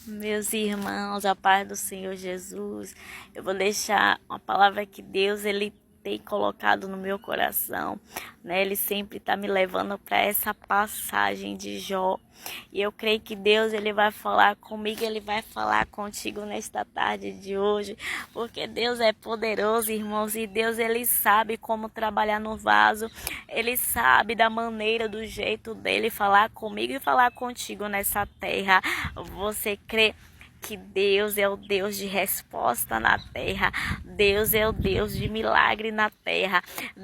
Meus irmãos, a paz do Senhor Jesus, eu vou deixar uma palavra que Deus ele tem colocado no meu coração, né? Ele sempre está me levando para essa passagem de Jó. E eu creio que Deus ele vai falar comigo, ele vai falar contigo nesta tarde de hoje, porque Deus é poderoso, irmãos, e Deus ele sabe como trabalhar no vaso. Ele sabe da maneira, do jeito dele falar comigo e falar contigo nessa terra. Você crê que Deus é o Deus de resposta na terra. Deus é o Deus de milagre na terra.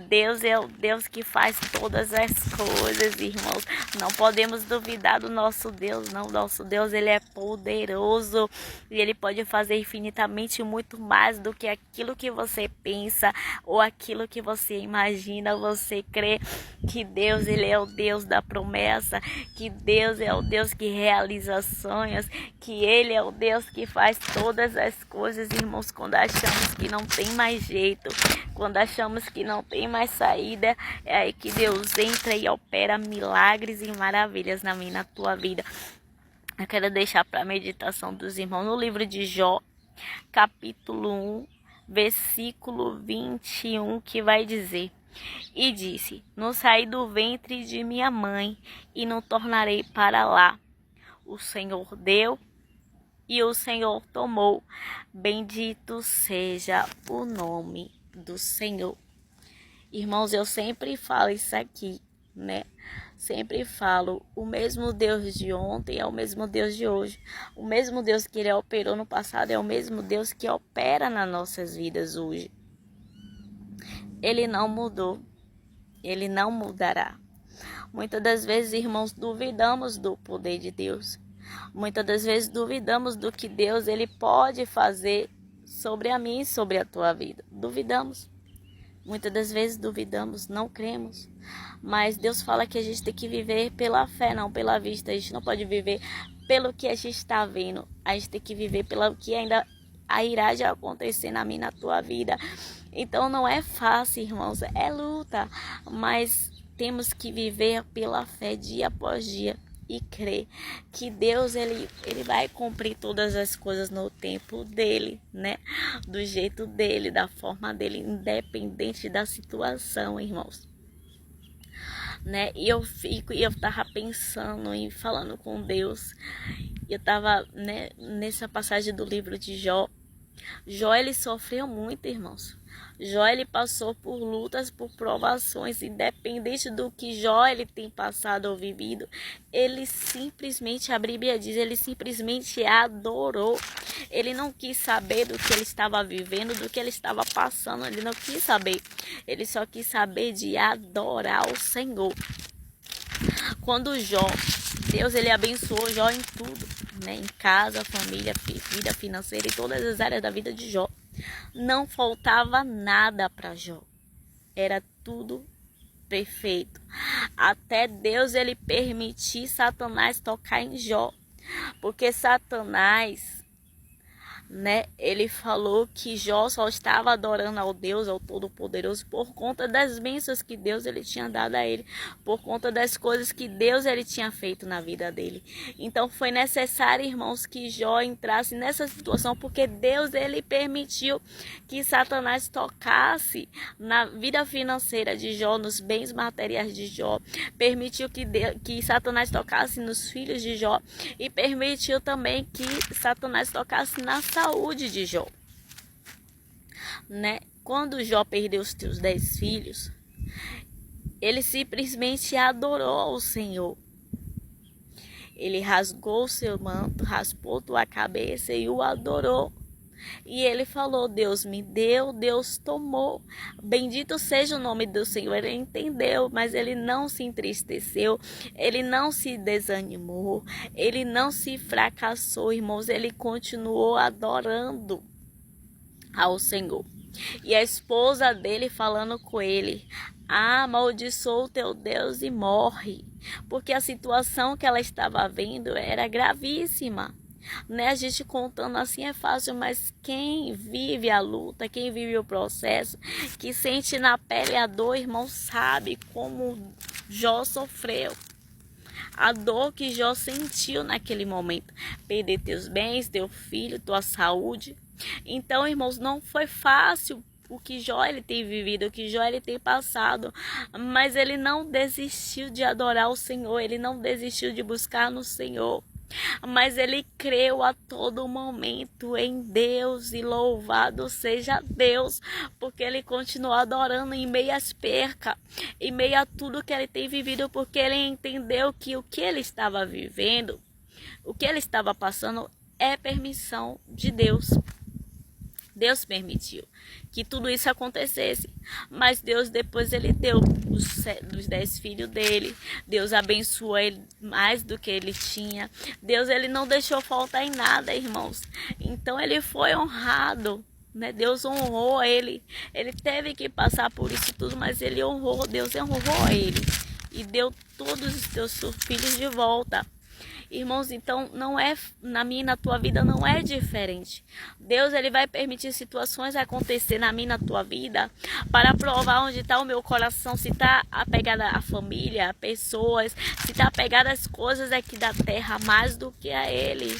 Deus é o Deus que faz todas as coisas, irmãos. Não podemos duvidar do nosso Deus, não. Nosso Deus, ele é poderoso e ele pode fazer infinitamente muito mais do que aquilo que você pensa ou aquilo que você imagina. Você crê que Deus, ele é o Deus da promessa, que Deus é o Deus que realiza sonhos, que ele é o Deus que faz todas as coisas, irmãos, quando achamos que não tem mais jeito, quando achamos que não tem mais saída, é aí que Deus entra e opera milagres e maravilhas na minha e na tua vida. Eu quero deixar para a meditação dos irmãos no livro de Jó, capítulo 1, versículo 21, que vai dizer: E disse, não saí do ventre de minha mãe, e não tornarei para lá. O Senhor deu, e o Senhor tomou. Bendito seja o nome do Senhor. Irmãos, eu sempre falo isso aqui, né? Sempre falo, o mesmo Deus de ontem é o mesmo Deus de hoje. O mesmo Deus que ele operou no passado é o mesmo Deus que opera nas nossas vidas hoje. Ele não mudou. Ele não mudará. Muitas das vezes, irmãos, duvidamos do poder de Deus. Muitas das vezes duvidamos do que Deus ele pode fazer sobre a mim e sobre a tua vida. Duvidamos. Muitas das vezes duvidamos, não cremos. Mas Deus fala que a gente tem que viver pela fé, não pela vista. A gente não pode viver pelo que a gente está vendo. A gente tem que viver pelo que ainda irá de acontecer na minha e na tua vida. Então não é fácil, irmãos, é luta. Mas temos que viver pela fé dia após dia e crer que Deus ele vai cumprir todas as coisas no tempo dele, né? Do jeito dele, da forma dele, independente da situação, irmãos. Né? E eu tava pensando e falando com Deus. Eu tava, né, nessa passagem do livro de Jó. Jó ele sofreu muito, irmãos. Jó ele passou por lutas, por provações, independente do que Jó ele tem passado ou vivido, ele simplesmente, a Bíblia diz, ele simplesmente adorou. Ele não quis saber do que ele estava vivendo, do que ele estava passando, ele não quis saber. Ele só quis saber de adorar o Senhor. Quando Jó, Deus ele abençoou Jó em tudo, né? Em casa, família, vida financeira e todas as áreas da vida de Jó. Não faltava nada para Jó. Era tudo perfeito. Até Deus ele permitir Satanás tocar em Jó. Porque Satanás, né, ele falou que Jó só estava adorando ao Deus, ao Todo-Poderoso, por conta das bênçãos que Deus ele tinha dado a ele, por conta das coisas que Deus ele tinha feito na vida dele. Então foi necessário, irmãos, que Jó entrasse nessa situação, porque Deus ele permitiu que Satanás tocasse na vida financeira de Jó, nos bens materiais de Jó, permitiu que Satanás tocasse nos filhos de Jó e permitiu também que Satanás tocasse na saúde de Jó, né? Quando Jó perdeu os seus 10 filhos, ele simplesmente adorou ao Senhor. Ele rasgou seu manto, raspou sua cabeça e o adorou. E ele falou, Deus me deu, Deus tomou. Bendito seja o nome do Senhor. Ele entendeu, mas ele não se entristeceu. Ele não se desanimou. Ele não se fracassou, irmãos. Ele continuou adorando ao Senhor. E a esposa dele falando com ele, amaldiçoa o teu Deus e morre. Porque a situação que ela estava vendo era gravíssima. Né? A gente contando assim é fácil, mas quem vive a luta, quem vive o processo, que sente na pele a dor, irmão, sabe como Jó sofreu. a dor que Jó sentiu naquele momento. Perder teus bens, teu filho, tua saúde. Então, irmãos, não foi fácil o que Jó ele tem vivido, o que Jó ele tem passado, mas ele não desistiu de adorar o Senhor, ele não desistiu de buscar no Senhor, mas ele creu a todo momento em Deus, e louvado seja Deus, porque ele continuou adorando em meio às percas, em meio a tudo que ele tem vivido, porque ele entendeu que o que ele estava vivendo, o que ele estava passando é permissão de Deus. Deus permitiu que tudo isso acontecesse, mas Deus depois ele deu dos 10 filhos dele. Deus abençoou ele mais do que ele tinha. Deus ele não deixou faltar em nada, irmãos. Então ele foi honrado, né? Deus honrou ele. Ele teve que passar por isso tudo, mas ele honrou. Deus honrou ele e deu todos os seus filhos de volta. Irmãos, então não é na minha e na tua vida não é diferente. Deus ele vai permitir situações acontecer na minha e na tua vida para provar onde está o meu coração, se está apegado à família, a pessoas, se está apegado às coisas aqui da terra mais do que a Ele.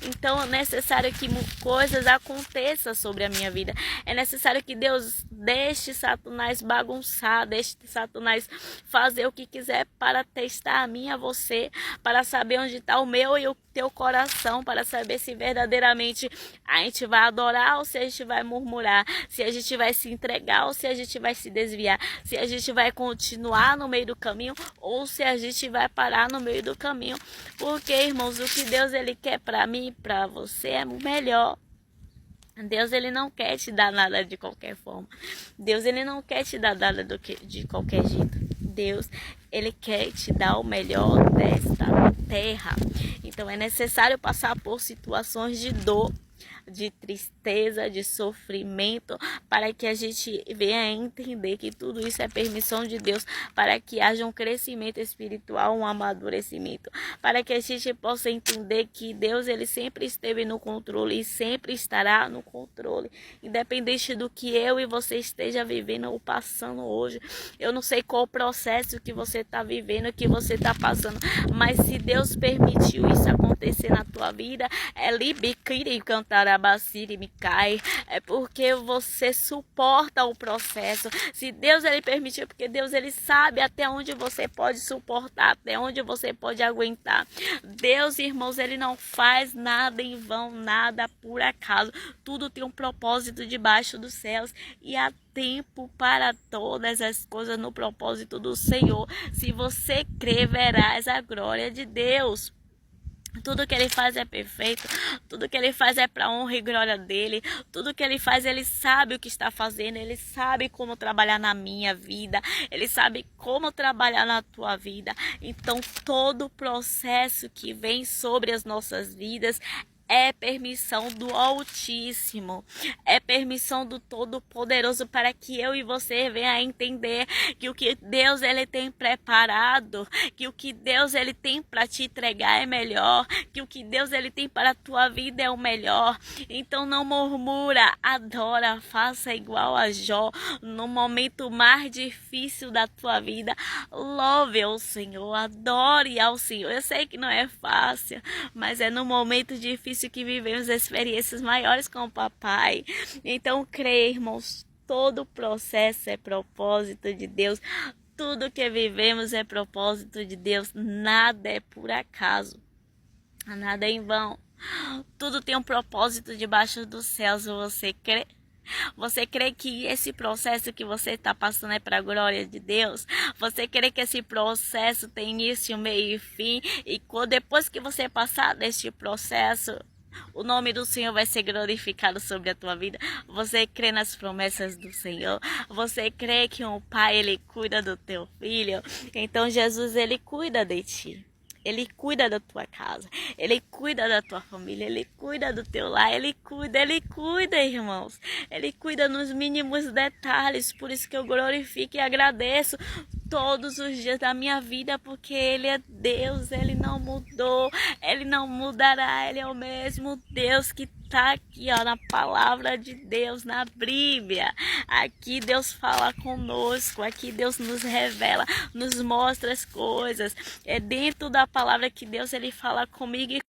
Então é necessário que coisas aconteçam sobre a minha vida. É necessário que Deus deixe Satanás bagunçar, deixe Satanás fazer o que quiser para testar a mim e a você, para saber onde está o meu e o teu coração, para saber se verdadeiramente a gente vai adorar ou se a gente vai murmurar, se a gente vai se entregar ou se a gente vai se desviar, se a gente vai continuar no meio do caminho ou se a gente vai parar no meio do caminho. Porque, irmãos, o que Deus ele quer para mim e para você é o melhor. Deus ele não quer te dar nada de qualquer forma. Deus ele não quer te dar nada de qualquer jeito. Deus ele quer te dar o melhor desta terra. Então é necessário passar por situações de dor, de tristeza, de sofrimento, para que a gente venha entender que tudo isso é permissão de Deus, para que haja um crescimento espiritual, um amadurecimento, para que a gente possa entender que Deus ele sempre esteve no controle e sempre estará no controle, independente do que eu e você esteja vivendo ou passando hoje. Eu não sei qual o processo que você está vivendo, que você está passando, mas se Deus permitiu isso acontecer na tua vida, é libiciri cantar abaciri me cai, é porque você suporta o processo. Se Deus ele permitiu, porque Deus ele sabe até onde você pode suportar, até onde você pode aguentar. Deus, irmãos, ele não faz nada em vão, nada por acaso. Tudo tem um propósito debaixo dos céus e há tempo para todas as coisas no propósito do Senhor. Se você crer, verás a glória de Deus. Tudo que ele faz é perfeito, tudo que ele faz é para honra e glória dele, tudo que ele faz, ele sabe o que está fazendo, ele sabe como trabalhar na minha vida, ele sabe como trabalhar na tua vida. Então todo o processo que vem sobre as nossas vidas é permissão do Altíssimo, é permissão do Todo-Poderoso, para que eu e você venha a entender que o que Deus ele tem preparado, que o que Deus ele tem para te entregar é melhor, que o que Deus ele tem para a tua vida é o melhor. Então não murmura, adora, faça igual a Jó, no momento mais difícil da tua vida, louve ao Senhor, adore ao Senhor. Eu sei que não é fácil, mas é no momento difícil que vivemos experiências maiores com o papai. Então creia, irmãos, todo o processo é propósito de Deus, tudo que vivemos é propósito de Deus, nada é por acaso, nada é em vão, tudo tem um propósito debaixo dos céus. Você crê? Você crê que esse processo que você está passando é para a glória de Deus? Você crê que esse processo tem início, meio e fim? E depois que você passar deste processo, o nome do Senhor vai ser glorificado sobre a tua vida? Você crê nas promessas do Senhor? Você crê que o Pai ele cuida do teu filho? Então Jesus ele cuida de ti. Ele cuida da tua casa, ele cuida da tua família, ele cuida do teu lar, ele cuida, irmãos. Ele cuida nos mínimos detalhes, por isso que eu glorifico e agradeço todos os dias da minha vida, porque ele é Deus, ele não mudou, ele não mudará, ele é o mesmo Deus que tá aqui, ó, na palavra de Deus, na Bíblia. Aqui Deus fala conosco, aqui Deus nos revela, nos mostra as coisas. É dentro da palavra que Deus ele fala comigo e